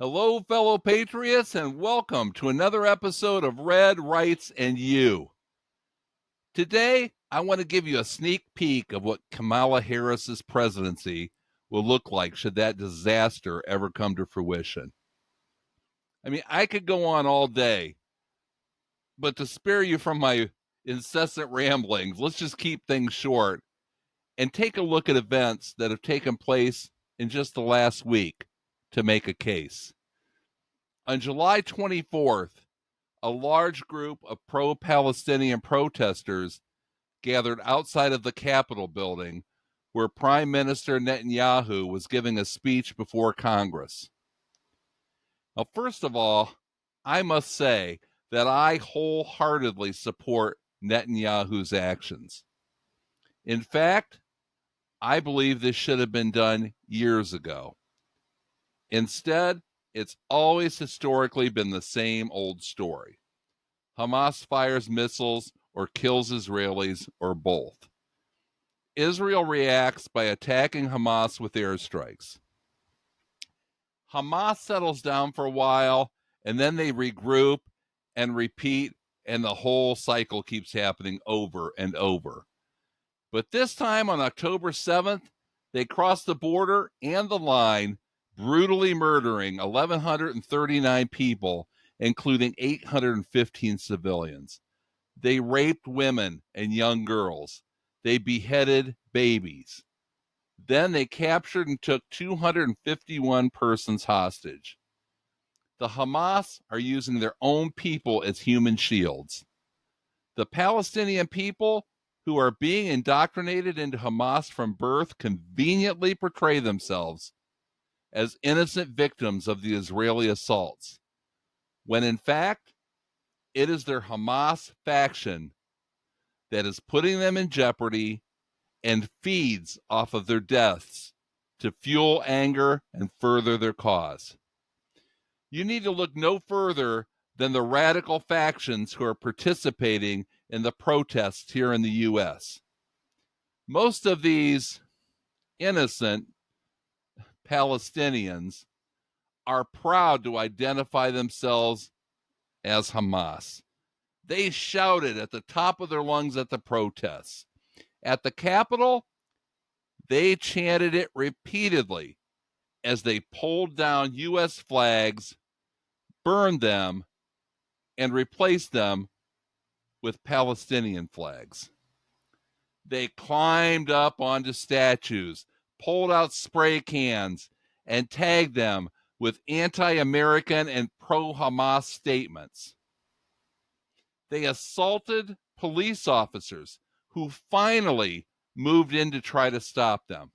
Hello, fellow patriots, and welcome to another episode of Red, Rights, and You. Today, I want to give you a sneak peek of what Kamala Harris's presidency will look like should that disaster ever come to fruition. I could go on all day, but to spare you from my incessant ramblings, let's just keep things short and take a look at events that have taken place in just the last week to make a case. On July 24th, a large group of pro-Palestinian protesters gathered outside of the Capitol building where Prime Minister Netanyahu was giving a speech before Congress. Now, first of all, I must say that I wholeheartedly support Netanyahu's actions. In fact, I believe this should have been done years ago. Instead, it's always historically been the same old story. Hamas fires missiles or kills Israelis or both. Israel reacts by attacking Hamas with airstrikes. Hamas settles down for a while, and then they regroup and repeat, and the whole cycle keeps happening over and over. But this time on October 7th, they crossed the border and the line, brutally murdering 1,139 people, including 815 civilians. They raped women and young girls. They beheaded babies. Then they captured and took 251 persons hostage. The Hamas are using their own people as human shields. The Palestinian people who are being indoctrinated into Hamas from birth conveniently portray themselves as innocent victims of the Israeli assaults, when in fact, it is their Hamas faction that is putting them in jeopardy and feeds off of their deaths to fuel anger and further their cause. You need to look no further than the radical factions who are participating in the protests here in the U.S. Most of these innocent Palestinians are proud to identify themselves as Hamas. They shouted at the top of their lungs at the protests. At the Capitol, they chanted it repeatedly as they pulled down U.S. flags, burned them, and replaced them with Palestinian flags. They climbed up onto statues, pulled out spray cans, and tagged them with anti-American and pro-Hamas statements. They assaulted police officers who finally moved in to try to stop them.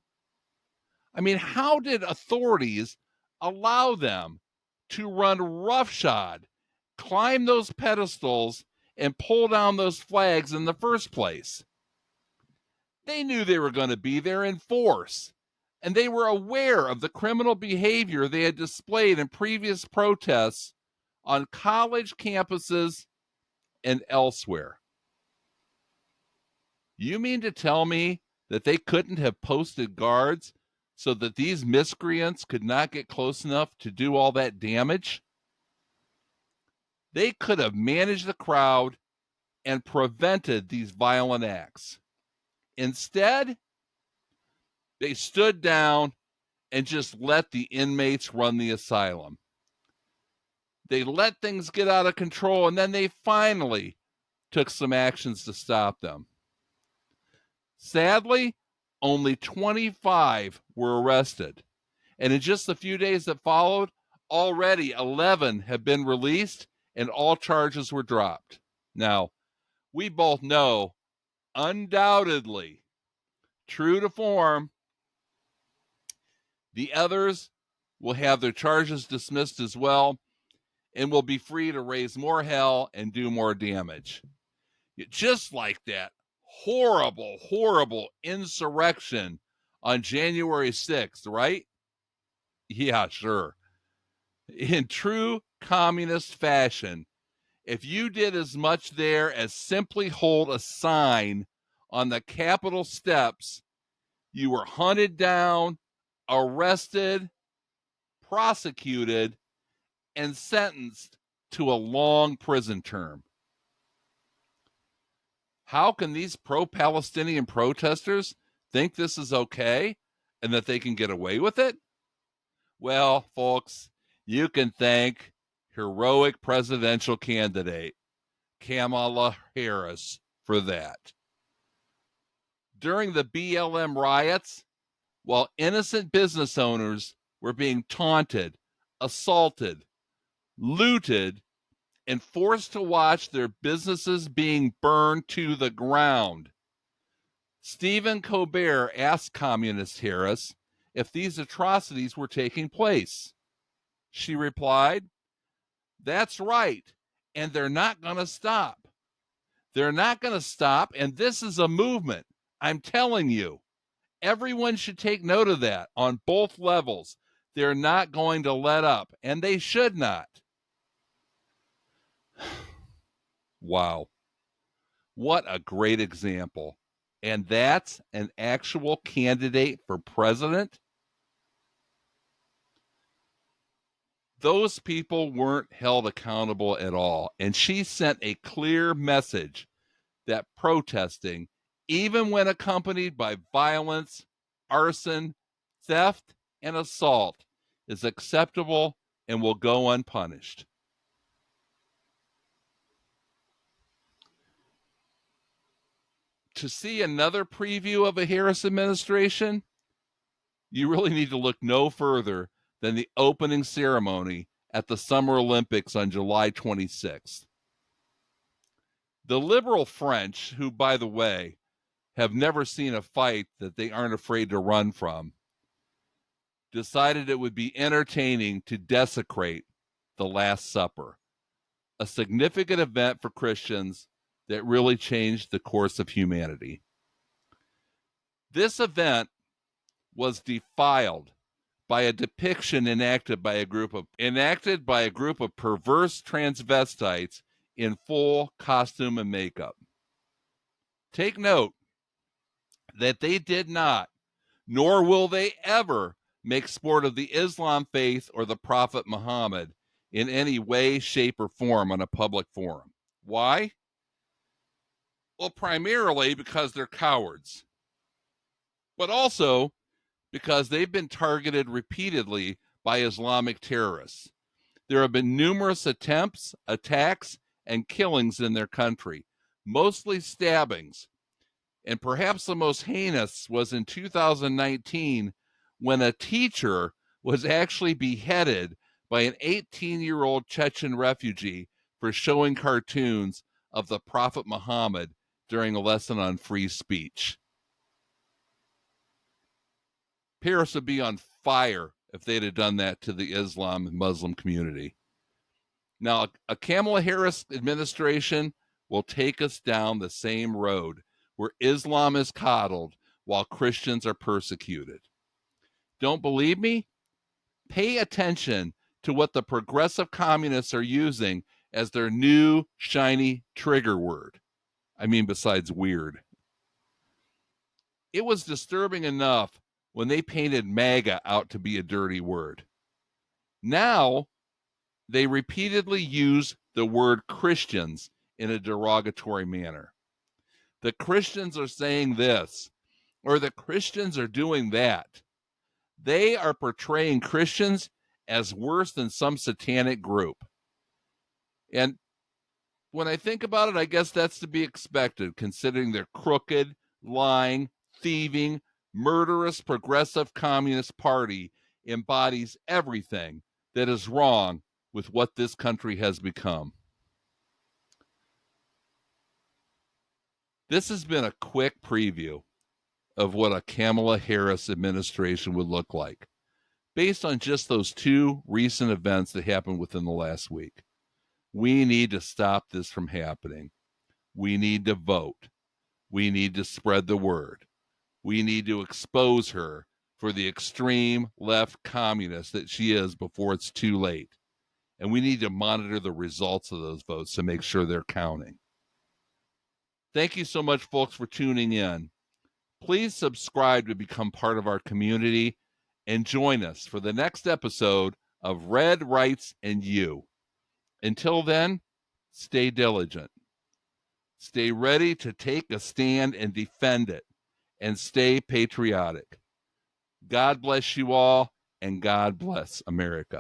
How did authorities allow them to run roughshod, climb those pedestals, and pull down those flags in the first place? They knew they were going to be there in force, and they were aware of the criminal behavior they had displayed in previous protests on college campuses and elsewhere. You mean to tell me that they couldn't have posted guards so that these miscreants could not get close enough to do all that damage? They could have managed the crowd and prevented these violent acts. Instead, they stood down and just let the inmates run the asylum. They let things get out of control, and then they finally took some actions to stop them. Sadly, only 25 were arrested, and in just the few days that followed, already 11 have been released and all charges were dropped. Now, we both know, undoubtedly, true to form, the others will have their charges dismissed as well and will be free to raise more hell and do more damage. Just like that horrible, horrible insurrection on January 6th, right? Yeah, sure. In true communist fashion, if you did as much there as simply hold a sign on the Capitol steps, you were hunted down, arrested, prosecuted, and sentenced to a long prison term. How can these pro-Palestinian protesters think this is okay and that they can get away with it? Well, folks, you can thank heroic presidential candidate Kamala Harris for that. During the BLM riots, while innocent business owners were being taunted, assaulted, looted, and forced to watch their businesses being burned to the ground, Stephen Colbert asked Communist Harris if these atrocities were taking place. She replied, "That's right, and they're not going to stop. They're not going to stop, and this is a movement. I'm telling you, everyone should take note of that on both levels. They're not going to let up, and they should not." Wow. What a great example. And that's an actual candidate for president? Those people weren't held accountable at all. And she sent a clear message that protesting, even when accompanied by violence, arson, theft, and assault, is acceptable and will go unpunished. To see another preview of a Harris administration, you really need to look no further than the opening ceremony at the Summer Olympics on July 26th. The liberal French, who, by the way, have never seen a fight that they aren't afraid to run from, decided it would be entertaining to desecrate the Last Supper, a significant event for Christians that really changed the course of humanity. This event was defiled by a depiction enacted by a group of perverse transvestites in full costume and makeup. Take note that they did not, nor will they ever, make sport of the Islam faith or the Prophet Muhammad in any way, shape, or form on a public forum. Why? Well, primarily because they're cowards, but also because they've been targeted repeatedly by Islamic terrorists. There have been numerous attempts, attacks, and killings in their country, mostly stabbings. And perhaps the most heinous was in 2019 when a teacher was actually beheaded by an 18-year-old Chechen refugee for showing cartoons of the Prophet Muhammad during a lesson on free speech. Paris would be on fire if they'd have done that to the Islam and Muslim community. Now, a Kamala Harris administration will take us down the same road where Islam is coddled while Christians are persecuted. Don't believe me? Pay attention to what the progressive communists are using as their new shiny trigger word. I mean, besides weird. It was disturbing enough when they painted MAGA out to be a dirty word. Now, they repeatedly use the word Christians in a derogatory manner. The Christians are saying this, or the Christians are doing that. They are portraying Christians as worse than some satanic group. And when I think about it, I guess that's to be expected, considering their crooked, lying, thieving, murderous progressive communist party embodies everything that is wrong with what this country has become. This has been a quick preview of what a Kamala Harris administration would look like, based on just those two recent events that happened within the last week. We need to stop this from happening. We need to vote. We need to spread the word. We need to expose her for the extreme left communist that she is before it's too late. And we need to monitor the results of those votes to make sure they're counting. Thank you so much, folks, for tuning in. Please subscribe to become part of our community and join us for the next episode of Red, Rights, and You. Until then, stay diligent. Stay ready to take a stand and defend it, and stay patriotic. God bless you all, and God bless America.